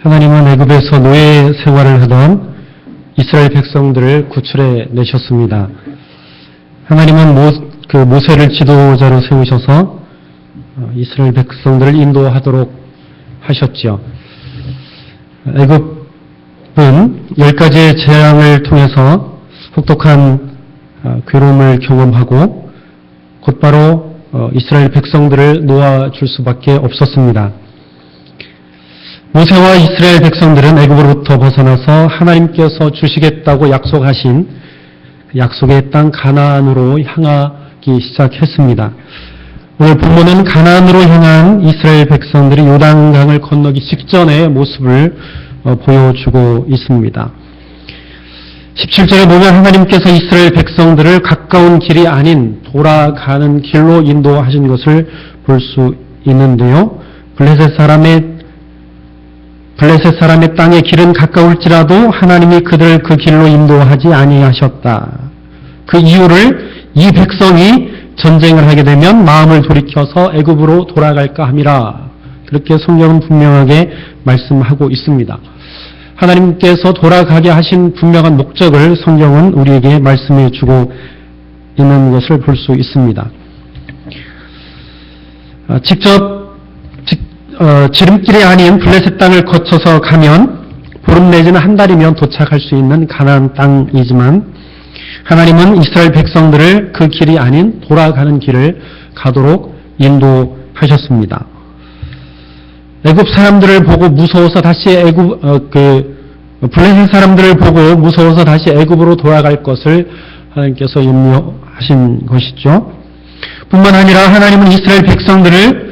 하나님은 애굽에서 노예 생활을 하던 이스라엘 백성들을 구출해 내셨습니다. 하나님은 모세를 지도자로 세우셔서 이스라엘 백성들을 인도하도록 하셨지요. 애굽은 10가지의 재앙을 통해서 혹독한 괴로움을 경험하고 곧바로 이스라엘 백성들을 놓아줄 수밖에 없었습니다. 모세와 이스라엘 백성들은 애굽으로부터 벗어나서 하나님께서 주시겠다고 약속하신 약속의 땅 가나안으로 향하기 시작했습니다. 오늘 본문은 가나안으로 향한 이스라엘 백성들이 요단강을 건너기 직전의 모습을 보여주고 있습니다. 17절에 보면 하나님께서 이스라엘 백성들을 가까운 길이 아닌 돌아가는 길로 인도하신 것을 볼 수 있는데요. 블레셋 사람의 땅의 길은 가까울지라도 하나님이 그들을 그 길로 인도하지 아니하셨다. 그 이유를 이 백성이 전쟁을 하게 되면 마음을 돌이켜서 애굽으로 돌아갈까 함이라. 그렇게 성경은 분명하게 말씀하고 있습니다. 하나님께서 돌아가게 하신 분명한 목적을 성경은 우리에게 말씀해 주고 있는 것을 볼 수 있습니다. 직접 지름길이 아닌 블레셋 땅을 거쳐서 가면 보름 내지는 한 달이면 도착할 수 있는 가나안 땅이지만 하나님은 이스라엘 백성들을 그 길이 아닌 돌아가는 길을 가도록 인도하셨습니다. 애굽 사람들을 보고 무서워서 다시 블레셋 사람들을 보고 무서워서 다시 애굽으로 돌아갈 것을 하나님께서 염려하신 것이죠. 뿐만 아니라 하나님은 이스라엘 백성들을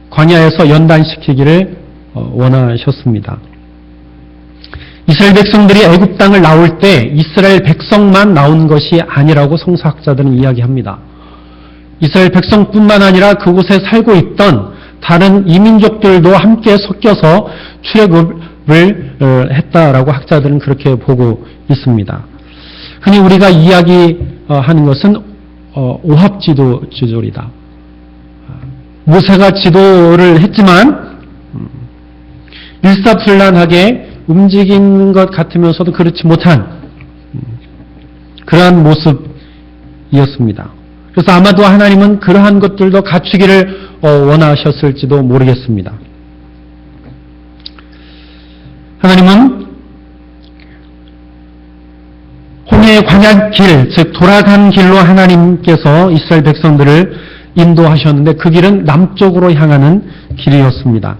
광야에서 연단시키기를 원하셨습니다. 이스라엘 백성들이 애굽 땅을 나올 때 이스라엘 백성만 나온 것이 아니라고 성서학자들은 이야기합니다. 이스라엘 백성뿐만 아니라 그곳에 살고 있던 다른 이민족들도 함께 섞여서 출애굽을 했다라고 학자들은 그렇게 보고 있습니다. 흔히 우리가 이야기하는 것은 오합지도주의다. 모세가 지도를 했지만 일사불란하게 움직이는 것 같으면서도 그렇지 못한 그러한 모습이었습니다. 그래서 아마도 하나님은 그러한 것들도 갖추기를 원하셨을지도 모르겠습니다. 하나님은 홍해의 광야길, 즉 돌아간 길로 하나님께서 이스라엘 백성들을 인도하셨는데 그 길은 남쪽으로 향하는 길이었습니다.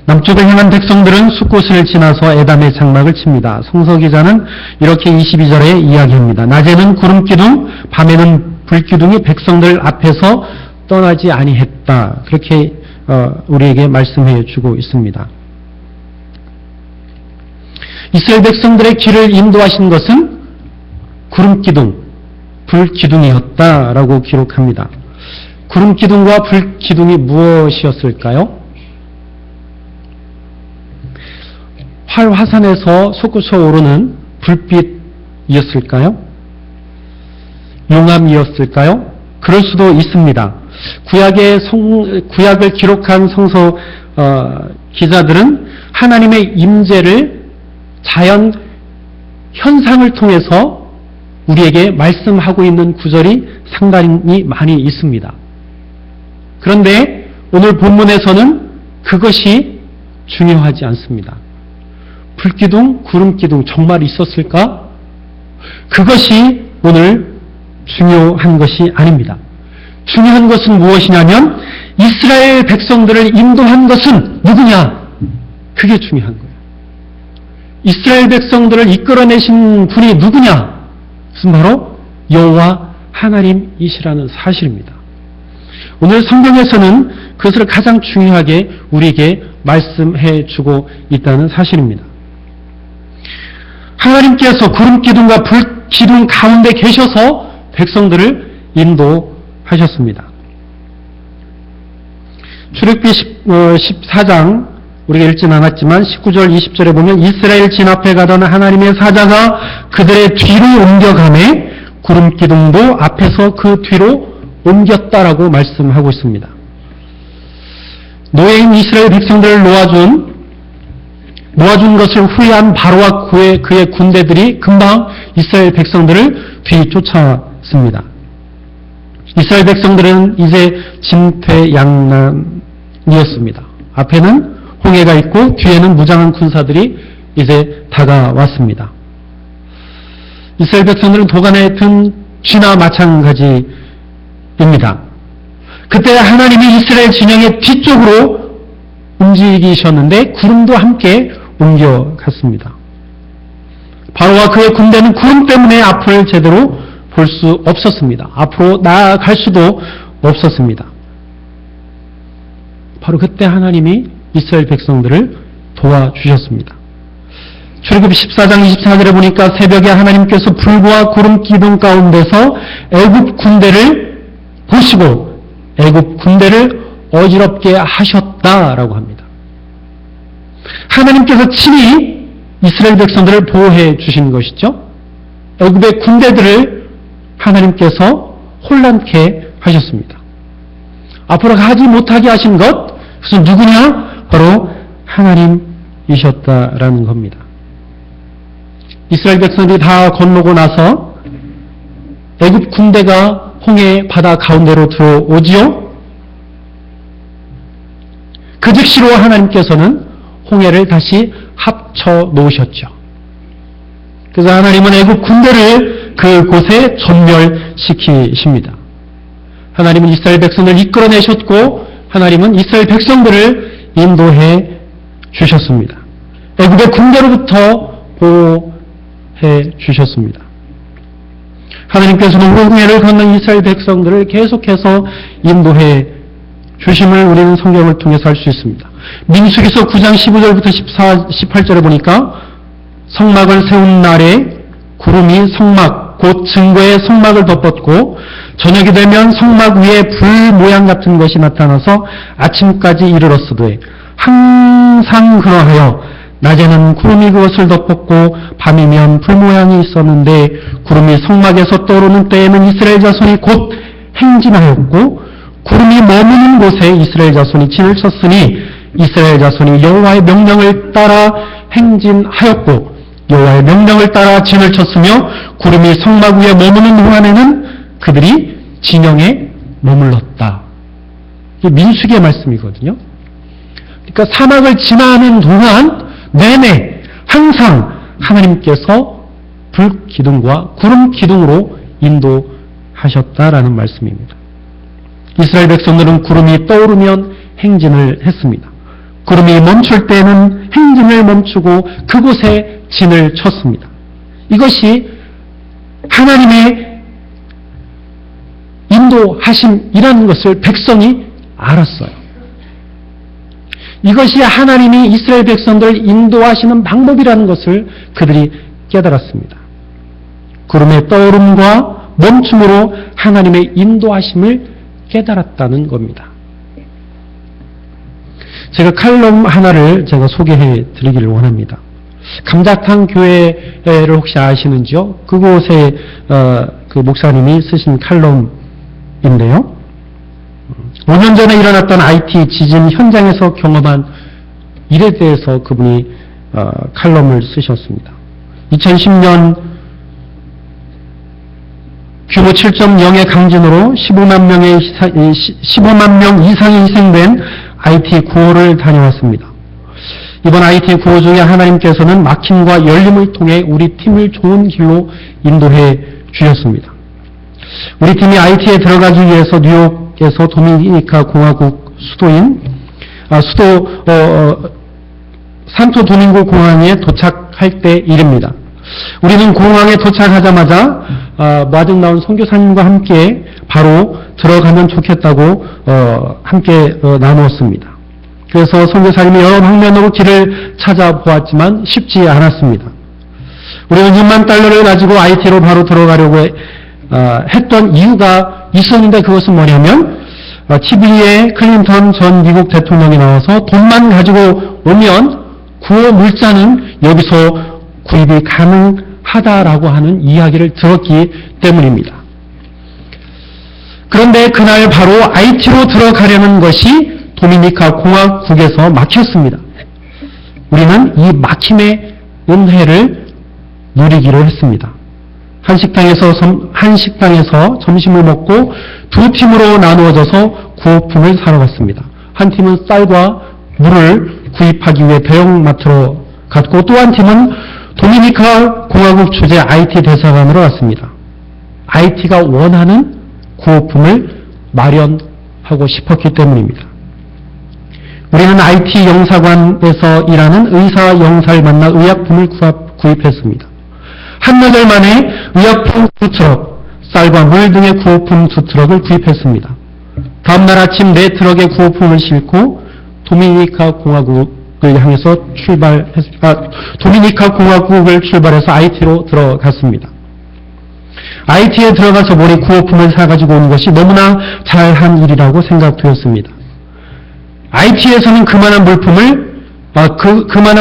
남쪽을 향한 백성들은 숫곳을 지나서 에담의 장막을 칩니다. 성서기자는 이렇게 22절에 이야기합니다. 낮에는 구름기둥, 밤에는 불기둥이 백성들 앞에서 떠나지 아니했다. 그렇게 우리에게 말씀해 주고 있습니다. 이스라엘 백성들의 길을 인도하신 것은 구름기둥, 불기둥이었다라고 기록합니다. 구름기둥과 불기둥이 무엇이었을까요? 활화산에서 솟구쳐 오르는 불빛이었을까요? 용암이었을까요? 그럴 수도 있습니다. 구약을 기록한 성서 기자들은 하나님의 임재를 자연 현상을 통해서 우리에게 말씀하고 있는 구절이 상당히 많이 있습니다. 그런데 오늘 본문에서는 그것이 중요하지 않습니다. 불기둥, 구름기둥 정말 있었을까? 그것이 오늘 중요한 것이 아닙니다. 중요한 것은 무엇이냐면 이스라엘 백성들을 인도한 것은 누구냐? 그게 중요한 거예요. 이스라엘 백성들을 이끌어내신 분이 누구냐? 그것은 바로 여호와 하나님이시라는 사실입니다. 오늘 성경에서는 그것을 가장 중요하게 우리에게 말씀해 주고 있다는 사실입니다. 하나님께서 구름기둥과 불기둥 가운데 계셔서 백성들을 인도하셨습니다. 출애굽기 14장 우리가 읽진 않았지만 19절 20절에 보면 이스라엘 진 앞에 가던 하나님의 사자가 그들의 뒤로 옮겨가매 구름기둥도 앞에서 그 뒤로 옮겼다라고 말씀하고 있습니다. 노예인 이스라엘 백성들을 놓아준 것을 후회한 바로와 그의 군대들이 금방 이스라엘 백성들을 뒤쫓았습니다. 이스라엘 백성들은 이제 진퇴양난이었습니다. 앞에는 홍해가 있고 뒤에는 무장한 군사들이 이제 다가왔습니다. 이스라엘 백성들은 도간에 든 쥐나 마찬가지입니다. 그때 하나님이 이스라엘 진영의 뒤쪽으로 움직이셨는데 구름도 함께 옮겨갔습니다. 바로와 그의 군대는 구름 때문에 앞을 제대로 볼 수 없었습니다. 앞으로 나아갈 수도 없었습니다. 바로 그때 하나님이 이스라엘 백성들을 도와주셨습니다. 출애굽 14장 24절에 보니까 새벽에 하나님께서 불과 구름 기둥 가운데서 애굽 군대를 보시고 애굽 군대를 어지럽게 하셨다라고 합니다. 하나님께서 친히 이스라엘 백성들을 보호해 주신 것이죠. 애굽의 군대들을 하나님께서 혼란케 하셨습니다. 앞으로 가지 못하게 하신 것, 그것은 누구냐? 바로 하나님이셨다라는 겁니다. 이스라엘 백성들이 다 건너고 나서 애굽 군대가 홍해 바다 가운데로 들어오지요. 그 즉시로 하나님께서는 홍해를 다시 합쳐 놓으셨죠. 그래서 하나님은 애굽 군대를 그곳에 전멸시키십니다. 하나님은 이스라엘 백성들을 이끌어내셨고 하나님은 이스라엘 백성들을 인도해 주셨습니다. 애굽의 군대로부터 보호해 주셨습니다. 하나님께서는 홍해를 건넌 이스라엘 백성들을 계속해서 인도해 주심을 우리는 성경을 통해서 알 수 있습니다. 민수기서 9장 15절부터 18절에 보니까 성막을 세운 날에 구름이 성막 곧 증거의 성막을 덮었고 저녁이 되면 성막 위에 불 모양 같은 것이 나타나서 아침까지 이르렀으되 항상 그러하여 낮에는 구름이 그것을 덮었고 밤이면 불 모양이 있었는데 구름이 성막에서 떠오르는 때에는 이스라엘 자손이 곧 행진하였고 구름이 머무는 곳에 이스라엘 자손이 진을 쳤으니 이스라엘 자손이 여호와의 명령을 따라 행진하였고 여호와의 명령을 따라 진을 쳤으며 구름이 성막 위에 머무는 동안에는 그들이 진영에 머물렀다. 이게 민수기의 말씀이거든요. 그러니까 사막을 지나는 동안 내내 항상 하나님께서 불 기둥과 구름 기둥으로 인도하셨다라는 말씀입니다. 이스라엘 백성들은 구름이 떠오르면 행진을 했습니다. 구름이 멈출 때는 행진을 멈추고 그곳에 진을 쳤습니다. 이것이 하나님의 인도하심이라는 것을 백성이 알았어요. 이것이 하나님이 이스라엘 백성들을 인도하시는 방법이라는 것을 그들이 깨달았습니다. 구름의 떠오름과 멈춤으로 하나님의 인도하심을 깨달았다는 겁니다. 제가 칼럼 하나를 제가 소개해 드리기를 원합니다. 감자탕 교회를 혹시 아시는지요? 그곳에 그 목사님이 쓰신 칼럼인데요. 5년 전에 일어났던 IT 지진 현장에서 경험한 일에 대해서 그분이 칼럼을 쓰셨습니다. 2010년 규모 7.0의 강진으로 15만 명 이상이 희생된 IT 구호를 다녀왔습니다. 이번 IT 구호 중에 하나님께서는 막힘과 열림을 통해 우리 팀을 좋은 길로 인도해 주셨습니다. 우리 팀이 IT에 들어가기 위해서 뉴욕에서 도미니카 공화국 수도인 산토 도밍고 공항에 도착할 때 일입니다. 우리는 공항에 도착하자마자 마중 나온 선교사님과 함께 바로 들어가면 좋겠다고 함께 나누었습니다. 그래서 선교사님이 여러 방면으로 길을 찾아보았지만 쉽지 않았습니다. 우리는 6만 달러를 가지고 IT로 바로 들어가려고 했던 이유가 있었는데 그것은 뭐냐면 TV에 클린턴 전 미국 대통령이 나와서 돈만 가지고 오면 구호 물자는 여기서 구입이 가능하다라고 하는 이야기를 들었기 때문입니다. 그런데 그날 바로 IT로 들어가려는 것이 도미니카 공화국에서 막혔습니다. 우리는 이 막힘의 은혜를 누리기로 했습니다. 한 식당에서 점심을 먹고 두 팀으로 나누어져서 구호품을 사러 갔습니다. 한 팀은 쌀과 물을 구입하기 위해 대형마트로 갔고 또 한 팀은 도미니카 공화국 주재 IT 대사관으로 갔습니다. IT가 원하는 구호품을 마련하고 싶었기 때문입니다. 우리는 IT 영사관에서 일하는 의사 영사를 만나 의약품을 구입했습니다. 한나절 만에 의약품 2트럭, 쌀과 물 등의 구호품 2트럭을 구입했습니다. 다음날 아침 4트럭의 구호품을 싣고 도미니카 공화국을 향해서 도미니카 공화국을 출발해서 IT로 들어갔습니다. IT에 들어가서 머리 구호품을 사가지고 오는 것이 너무나 잘한 일이라고 생각되었습니다. IT에서는 그만한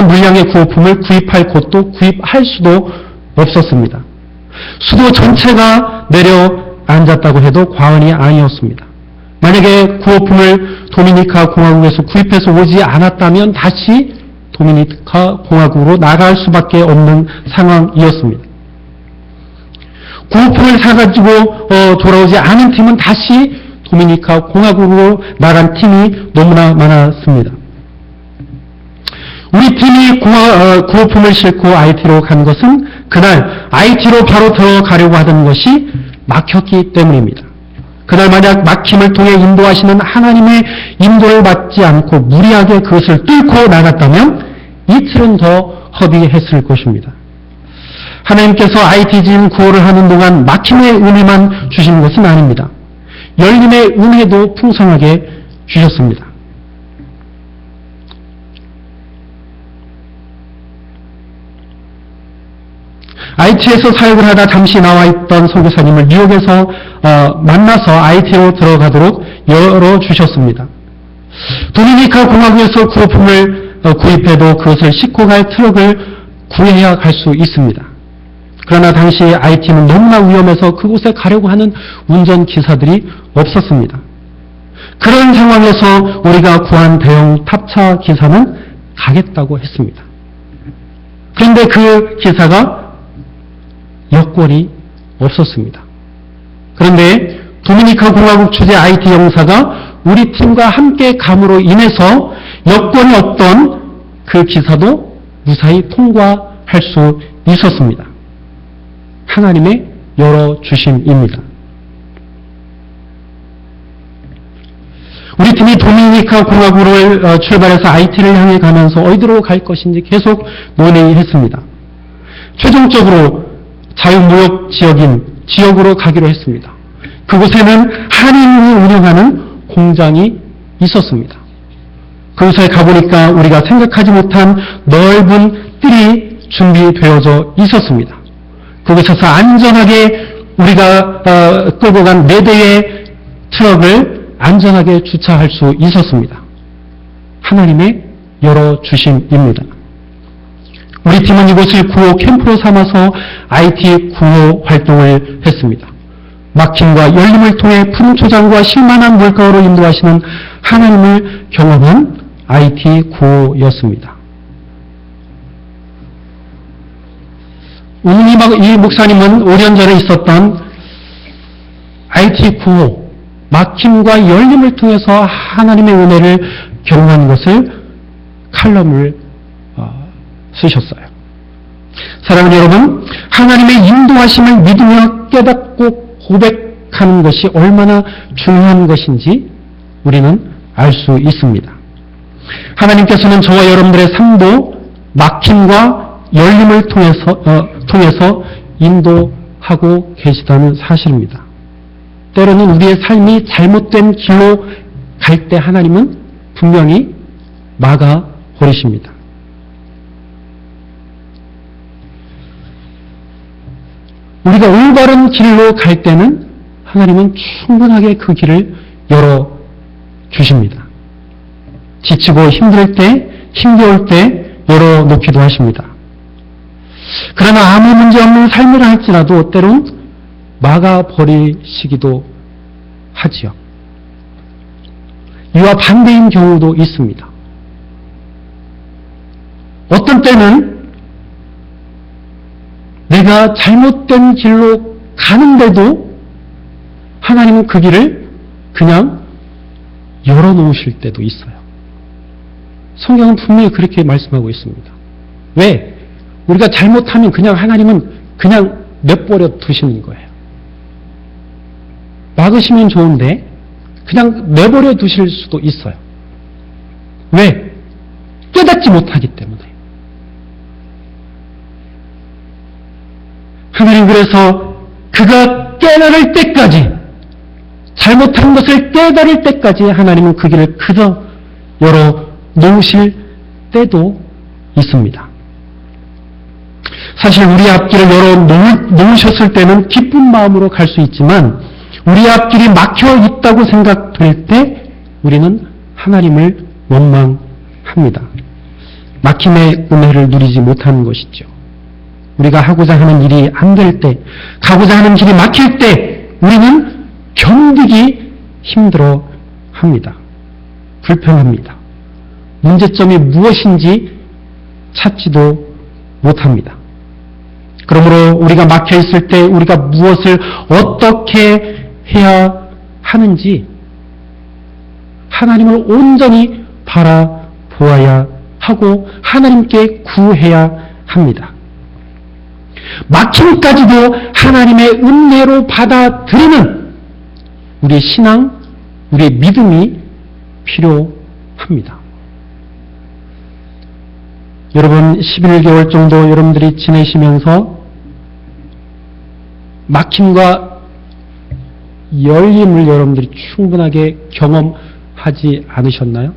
물량의 구호품을 구입할 곳도 구입할 수도 없었습니다. 수도 전체가 내려앉았다고 해도 과언이 아니었습니다. 만약에 구호품을 도미니카 공화국에서 구입해서 오지 않았다면 다시 도미니카 공화국으로 나갈 수밖에 없는 상황이었습니다. 구호품을 사가지고 돌아오지 않은 팀은 다시 도미니카 공화국으로 나간 팀이 너무나 많았습니다. 우리 팀이 구호품을 싣고 IT로 간 것은 그날 IT로 바로 들어가려고 하던 것이 막혔기 때문입니다. 그날 만약 막힘을 통해 인도하시는 하나님의 인도를 받지 않고 무리하게 그것을 뚫고 나갔다면 이틀은 더 허비했을 것입니다. 하나님께서 IT진 구호를 하는 동안 막힘의 은혜만 주신 것은 아닙니다. 열림의 은혜도 풍성하게 주셨습니다. IT에서 사역을 하다 잠시 나와 있던 선교사님을 뉴욕에서 만나서 IT로 들어가도록 열어주셨습니다. 도미니카 공화국에서 구호품을 구입해도 그것을 싣고 갈 트럭을 구해야 갈 수 있습니다. 그러나 당시 IT는 너무나 위험해서 그곳에 가려고 하는 운전기사들이 없었습니다. 그런 상황에서 우리가 구한 대형 탑차 기사는 가겠다고 했습니다. 그런데 그 기사가 여권이 없었습니다. 그런데 도미니카 공화국 주재 IT 영사가 우리 팀과 함께 감으로 인해서 여권이 없던 그 기사도 무사히 통과할 수 있었습니다. 하나님의 열어주심입니다. 우리 팀이 도미니카 공화국을 출발해서 IT를 향해 가면서 어디로 갈 것인지 계속 논의했습니다. 최종적으로 자유무역 지역으로 가기로 했습니다. 그곳에는 한인이 운영하는 공장이 있었습니다. 그곳에 가보니까 우리가 생각하지 못한 넓은 뜰이 준비되어져 있었습니다. 그곳에서 안전하게 우리가 끌고 간 4대의 트럭을 안전하게 주차할 수 있었습니다. 하나님의 열어주심입니다. 우리 팀은 이곳을 구호 캠프로 삼아서 IT 구호 활동을 했습니다. 막힘과 열림을 통해 푸른 초장과 실만한 물가로 인도하시는 하나님을 경험한 IT 구호였습니다. 이 목사님은 5년 전에 있었던 IT 구호, 막힘과 열림을 통해서 하나님의 은혜를 경험한 것을 칼럼을 쓰셨어요. 사랑하는 여러분, 하나님의 인도하심을 믿으며 깨닫고 고백하는 것이 얼마나 중요한 것인지 우리는 알 수 있습니다. 하나님께서는 저와 여러분들의 삶도 막힘과 열림을 통해서 인도하고 계시다는 사실입니다. 때로는 우리의 삶이 잘못된 길로 갈 때 하나님은 분명히 막아버리십니다. 우리가 올바른 길로 갈 때는 하나님은 충분하게 그 길을 열어주십니다. 지치고 힘들 때, 힘겨울 때 열어놓기도 하십니다. 그러나 아무 문제 없는 삶이라 할지라도 때론 막아버리시기도 하지요. 이와 반대인 경우도 있습니다. 어떤 때는 내가 잘못된 길로 가는데도 하나님은 그 길을 그냥 열어놓으실 때도 있어요. 성경은 분명히 그렇게 말씀하고 있습니다. 왜? 우리가 잘못하면 그냥 하나님은 그냥 내버려 두시는 거예요. 막으시면 좋은데 그냥 내버려 두실 수도 있어요. 왜? 깨닫지 못하기 때문에. 하나님 그래서 그가 깨달을 때까지, 잘못한 것을 깨달을 때까지 하나님은 그 길을 그저 열어 놓으실 때도 있습니다. 사실 우리 앞길을 열어 놓으셨을 때는 기쁜 마음으로 갈 수 있지만 우리 앞길이 막혀 있다고 생각될 때 우리는 하나님을 원망합니다. 막힘의 은혜를 누리지 못하는 것이죠. 우리가 하고자 하는 일이 안 될 때, 가고자 하는 길이 막힐 때 우리는 견디기 힘들어합니다. 불평합니다. 문제점이 무엇인지 찾지도 못합니다. 그러므로 우리가 막혀 있을 때 우리가 무엇을 어떻게 해야 하는지 하나님을 온전히 바라보아야 하고 하나님께 구해야 합니다. 막힘까지도 하나님의 은혜로 받아들이는 우리의 신앙, 우리의 믿음이 필요합니다. 여러분 11개월 정도 여러분들이 지내시면서 막힘과 열림을 여러분들이 충분하게 경험하지 않으셨나요?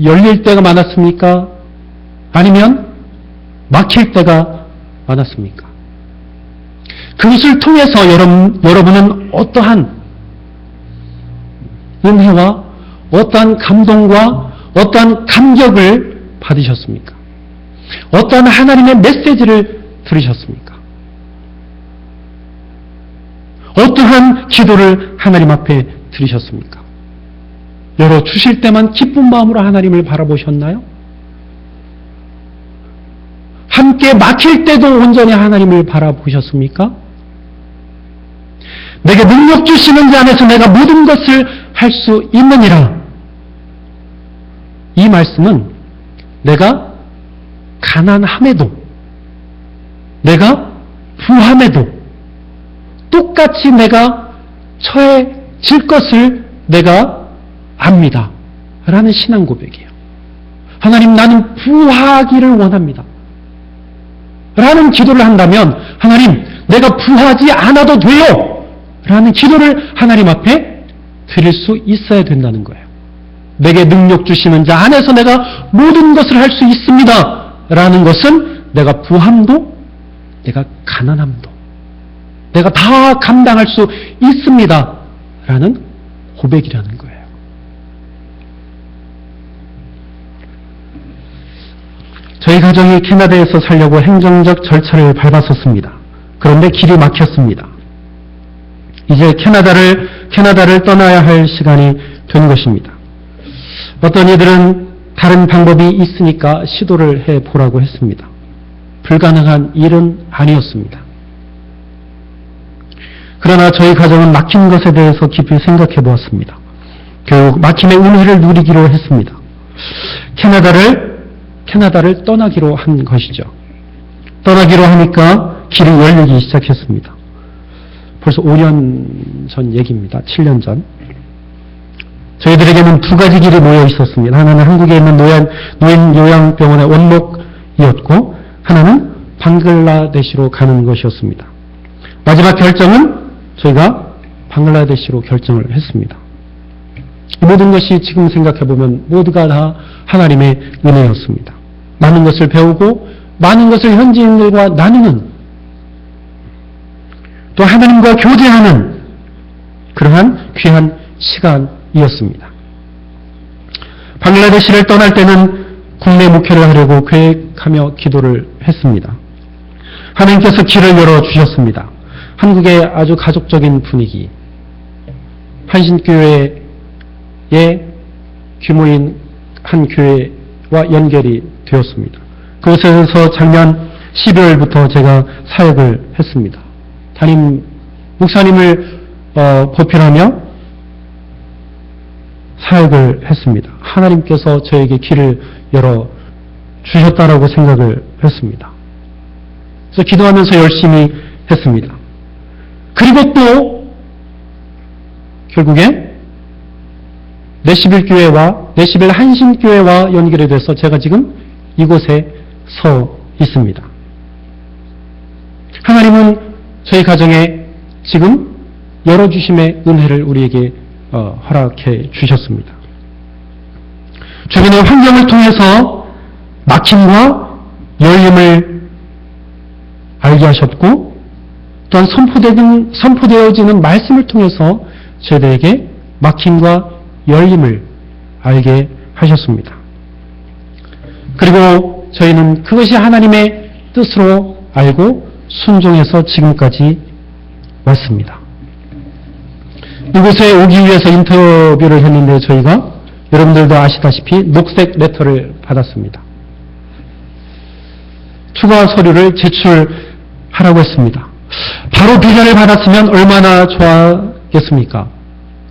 열릴 때가 많았습니까? 아니면 막힐 때가 많았습니까? 그것을 통해서 여러분은 어떠한 은혜와 어떠한 감동과 어떠한 감격을 받으셨습니까? 어떠한 하나님의 메시지를 들으셨습니까? 어떠한 기도를 하나님 앞에 들으셨습니까? 열어주실 때만 기쁜 마음으로 하나님을 바라보셨나요? 함께 막힐 때도 온전히 하나님을 바라보셨습니까? 내게 능력 주시는 자 안에서 내가 모든 것을 할 수 있느니라. 이 말씀은 내가 가난함에도, 내가 부함에도 똑같이 내가 처해질 것을 내가 압니다. 라는 신앙 고백이에요. 하나님, 나는 부하기를 원합니다. 라는 기도를 한다면 하나님, 내가 부하지 않아도 돼요. 라는 기도를 하나님 앞에 드릴 수 있어야 된다는 거예요. 내게 능력 주시는 자 안에서 내가 모든 것을 할 수 있습니다. 라는 것은 내가 부함도 내가 가난함도 내가 다 감당할 수 있습니다. 라는 고백이라는 거예요. 저희 가정이 캐나다에서 살려고 행정적 절차를 밟았었습니다. 그런데 길이 막혔습니다. 이제 캐나다를 떠나야 할 시간이 된 것입니다. 어떤 이들은 다른 방법이 있으니까 시도를 해보라고 했습니다. 불가능한 일은 아니었습니다. 그러나 저희 가정은 막힌 것에 대해서 깊이 생각해 보았습니다. 결국 막힘의 은혜를 누리기로 했습니다. 캐나다를 떠나기로 한 것이죠. 떠나기로 하니까 길이 열리기 시작했습니다. 벌써 5년 전 얘기입니다. 7년 전. 저희들에게는 두 가지 길이 모여 있었습니다. 하나는 한국에 있는 노인 요양병원의 원목이었고 하나는 방글라데시로 가는 것이었습니다. 마지막 결정은 저희가 방글라데시로 결정을 했습니다. 이 모든 것이 지금 생각해보면 모두가 다 하나님의 은혜였습니다. 많은 것을 배우고 많은 것을 현지인들과 나누는 또 하나님과 교제하는 그러한 귀한 시간이었습니다. 방글라데시를 떠날 때는 국내 목회를 하려고 계획하며 기도를 했습니다. 하나님께서 길을 열어주셨습니다. 한국의 아주 가족적인 분위기, 한신교회의 규모인 한 교회와 연결이 되었습니다. 그곳에서 작년 12월부터 제가 사역을 했습니다. 담임 목사님을 보필하며 사역을 했습니다. 하나님께서 저에게 길을 열어 주셨다라고 생각을 했습니다. 그래서 기도하면서 열심히 했습니다. 그리고 또 결국에 내시빌 교회와 내시빌 한신교회와 연결이 돼서 제가 지금 이곳에 서 있습니다. 하나님은 저희 가정에 지금 열어주심의 은혜를 우리에게 허락해 주셨습니다. 주변의 환경을 통해서 막힘과 열림을 알게 하셨고 또한 선포되어지는 말씀을 통해서 저희들에게 막힘과 열림을 알게 하셨습니다. 그리고 저희는 그것이 하나님의 뜻으로 알고 순종해서 지금까지 왔습니다. 이곳에 오기 위해서 인터뷰를 했는데 저희가 여러분들도 아시다시피 녹색 레터를 받았습니다. 추가 서류를 제출하라고 했습니다. 바로 비자를 받았으면 얼마나 좋았겠습니까?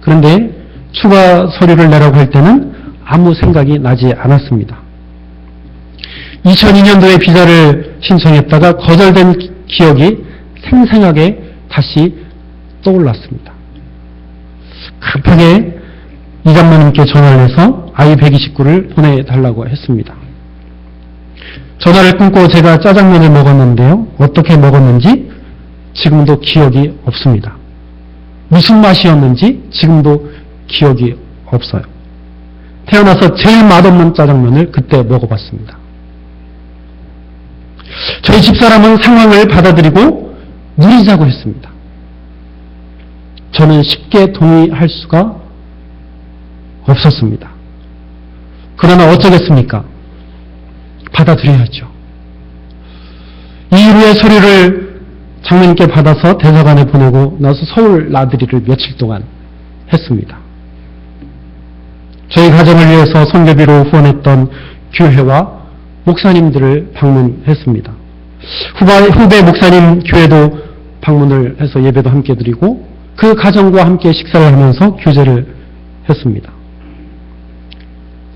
그런데 추가 서류를 내라고 할 때는 아무 생각이 나지 않았습니다. 2002년도에 비자를 신청했다가 거절된 기억이 생생하게 다시 떠올랐습니다. 급하게 이장모님께 전화를 해서 I-129를 보내달라고 했습니다. 전화를 끊고 제가 짜장면을 먹었는데요. 어떻게 먹었는지 지금도 기억이 없습니다. 무슨 맛이었는지 지금도 기억이 없어요. 태어나서 제일 맛없는 짜장면을 그때 먹어봤습니다. 저희 집사람은 상황을 받아들이고 누리자고 했습니다. 저는 쉽게 동의할 수가 없었습니다. 그러나 어쩌겠습니까? 받아들여야죠. 이후에 서류를 장로님께 받아서 대사관에 보내고 나서 서울 나들이를 며칠 동안 했습니다. 저희 가정을 위해서 선교비로 후원했던 교회와 목사님들을 방문했습니다. 후배 목사님 교회도 방문을 해서 예배도 함께 드리고 그 가정과 함께 식사를 하면서 교제를 했습니다.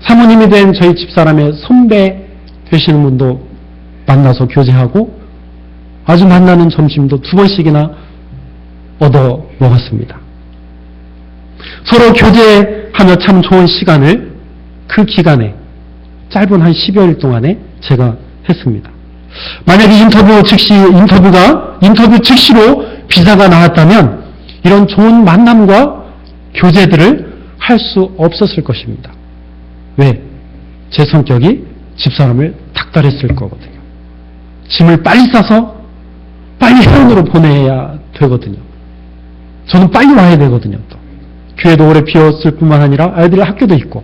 사모님이 된 저희 집사람의 선배 되시는 분도 만나서 교제하고 아주 만나는 점심도 2번씩이나 얻어 먹었습니다. 서로 교제하며 참 좋은 시간을 그 기간에 짧은 한 10여일 동안에 제가 했습니다. 만약에 인터뷰 즉시로 비자가 나왔다면 이런 좋은 만남과 교제들을 할 수 없었을 것입니다. 왜? 제 성격이 집사람을 닥달했을 거거든요. 짐을 빨리 싸서 빨리 해운으로 보내야 되거든요. 저는 빨리 와야 되거든요. 또. 교회도 오래 비었을 뿐만 아니라 아이들의 학교도 있고.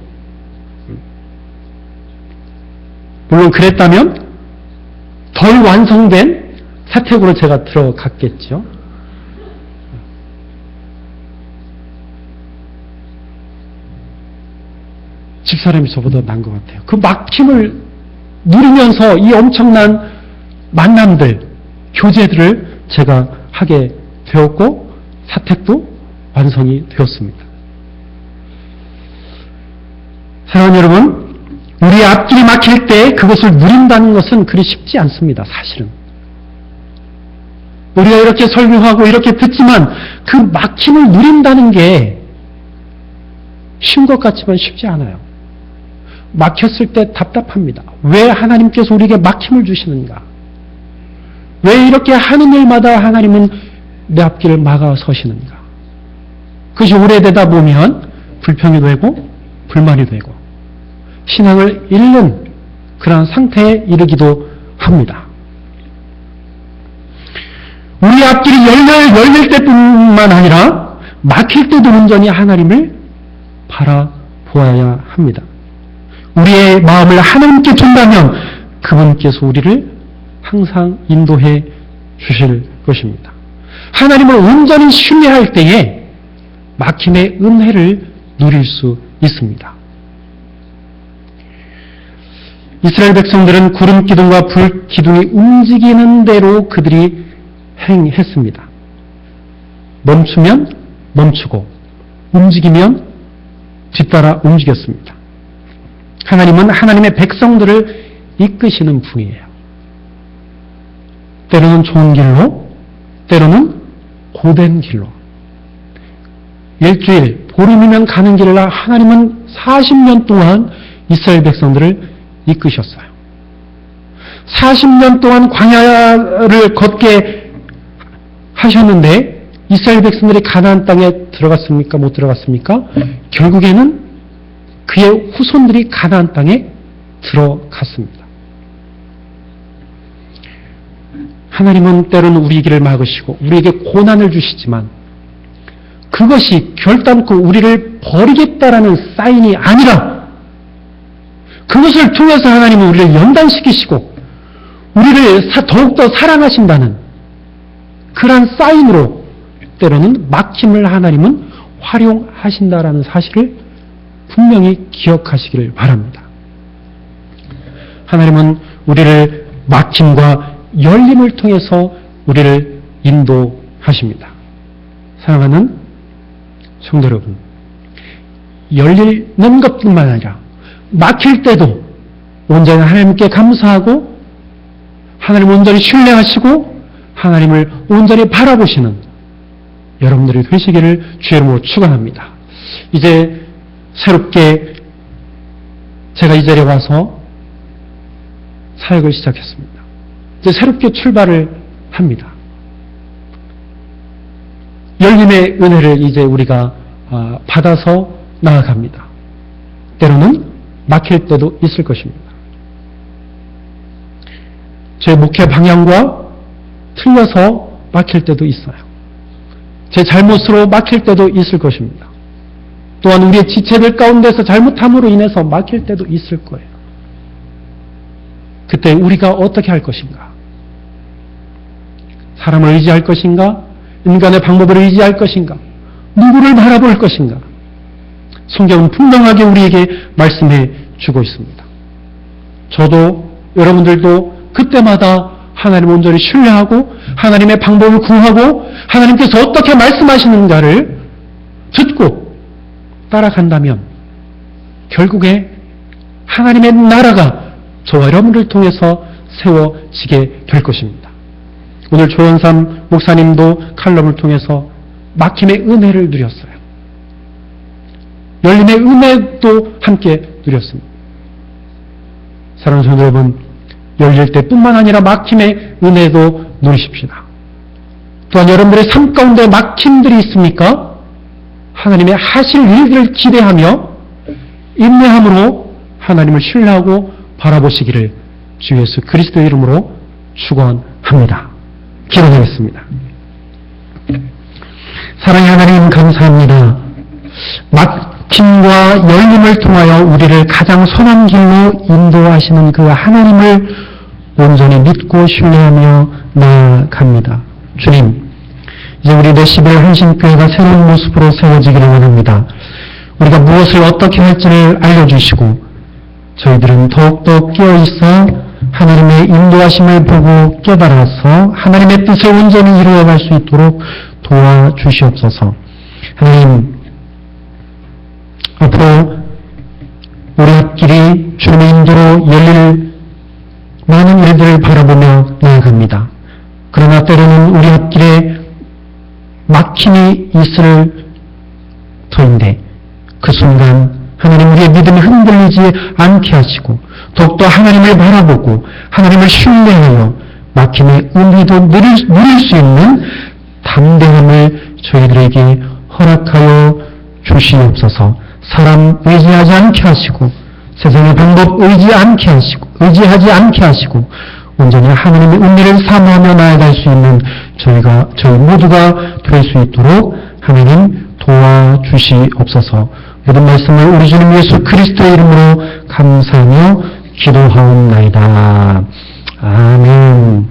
물론 그랬다면 덜 완성된 사택으로 제가 들어갔겠죠. 집사람이 저보다 나은 것 같아요. 그 막힘을 누리면서 이 엄청난 만남들, 교제들을 제가 하게 되었고 사택도 완성이 되었습니다. 사랑하는 여러분, 우리 앞길이 막힐 때 그것을 누린다는 것은 그리 쉽지 않습니다. 사실은. 우리가 이렇게 설교하고 이렇게 듣지만 그 막힘을 누린다는 게 쉬운 것 같지만 쉽지 않아요. 막혔을 때 답답합니다. 왜 하나님께서 우리에게 막힘을 주시는가? 왜 이렇게 하는 일마다 하나님은 내 앞길을 막아서시는가? 그것이 오래되다 보면 불평이 되고 불만이 되고 신앙을 잃는 그런 상태에 이르기도 합니다. 우리 앞길이 열릴 때뿐만 아니라 막힐 때도 온전히 하나님을 바라보아야 합니다. 우리의 마음을 하나님께 둔다면 그분께서 우리를 항상 인도해 주실 것입니다. 하나님을 온전히 신뢰할 때에 막힘의 은혜를 누릴 수 있습니다. 이스라엘 백성들은 구름 기둥과 불 기둥이 움직이는 대로 그들이 행했습니다. 멈추면 멈추고 움직이면 뒤따라 움직였습니다. 하나님은 하나님의 백성들을 이끄시는 분이에요. 때로는 좋은 길로, 때로는 고된 길로. 일주일, 보름이면 가는 길을 하나님은 40년 동안 이스라엘 백성들을 이끄셨어요. 40년 동안 광야를 걷게 하셨는데 이스라엘 백성들이 가나안 땅에 들어갔습니까? 못 들어갔습니까? 결국에는 그의 후손들이 가나안 땅에 들어갔습니다. 하나님은 때로는 우리 길을 막으시고 우리에게 고난을 주시지만 그것이 결단코 우리를 버리겠다라는 사인이 아니라 그것을 통해서 하나님은 우리를 연단시키시고 우리를 더욱더 사랑하신다는 그러한 사인으로 때로는 막힘을 하나님은 활용하신다라는 사실을 분명히 기억하시기를 바랍니다. 하나님은 우리를 막힘과 열림을 통해서 우리를 인도하십니다. 사랑하는 성도 여러분, 열리는 것뿐만 아니라 막힐 때도 온전히 하나님께 감사하고 하나님을 온전히 신뢰하시고 하나님을 온전히 바라보시는 여러분들이 되시기를 주의 이름으로 축원합니다. 이제 새롭게 제가 이 자리에 와서 사역을 시작했습니다. 이제 새롭게 출발을 합니다. 열림의 은혜를 이제 우리가 받아서 나아갑니다. 때로는 막힐 때도 있을 것입니다. 제 목회 방향과 틀려서 막힐 때도 있어요. 제 잘못으로 막힐 때도 있을 것입니다. 또한 우리의 지체들 가운데서 잘못함으로 인해서 막힐 때도 있을 거예요. 그때 우리가 어떻게 할 것인가? 사람을 의지할 것인가? 인간의 방법을 의지할 것인가? 누구를 바라볼 것인가? 성경은 분명하게 우리에게 말씀해 주고 있습니다. 저도 여러분들도 그때마다 하나님을 온전히 신뢰하고 하나님의 방법을 구하고 하나님께서 어떻게 말씀하시는가를 듣고 따라간다면 결국에 하나님의 나라가 저와 여러분을 통해서 세워지게 될 것입니다. 오늘 조영삼 목사님도 칼럼을 통해서 막힘의 은혜를 누렸어요. 열림의 은혜도 함께 누렸습니다. 사랑하는 성도 여러분, 열릴 때뿐만 아니라 막힘의 은혜도 누리십시다. 또한 여러분들의 삶 가운데 막힘들이 있습니까? 하나님의 하실 일들을 기대하며 인내함으로 하나님을 신뢰하고 바라보시기를 주 예수 그리스도의 이름으로 축원합니다. 기도하겠습니다. 사랑의 하나님 감사합니다. 막힘과 열림을 통하여 우리를 가장 선한 길로 인도하시는 그 하나님을 온전히 믿고 신뢰하며 나아갑니다. 주님, 이제 우리 데시벨 한신교회가 새로운 모습으로 세워지기를 원합니다. 우리가 무엇을 어떻게 할지를 알려주시고 저희들은 더욱더 깨어있어 하나님의 인도하심을 보고 깨달아서 하나님의 뜻을 온전히 이루어갈 수 있도록 도와주시옵소서. 하나님, 앞으로 우리 앞길이 주님의 인도로 열릴 많은 일들을 바라보며 나아갑니다. 그러나 때로는 우리 앞길에 막힘이 있을 터인데 그 순간 하나님 우리의 믿음이 흔들리지 않게 하시고 더욱더 하나님을 바라보고 하나님을 신뢰하여 막힘의 은혜도 누릴 수 있는 담대함을 저희들에게 허락하여 주시옵소서. 사람 의지하지 않게 하시고 세상의 방법 의지하지 않게 하시고 온전히 하나님의 은혜를 사모하며 나아갈 수 있는 저희 모두가 될 수 있도록 하나님 도와주시옵소서. 모든 말씀을 우리 주님 예수 그리스도의 이름으로 감사하며 기도하옵나이다. 아멘.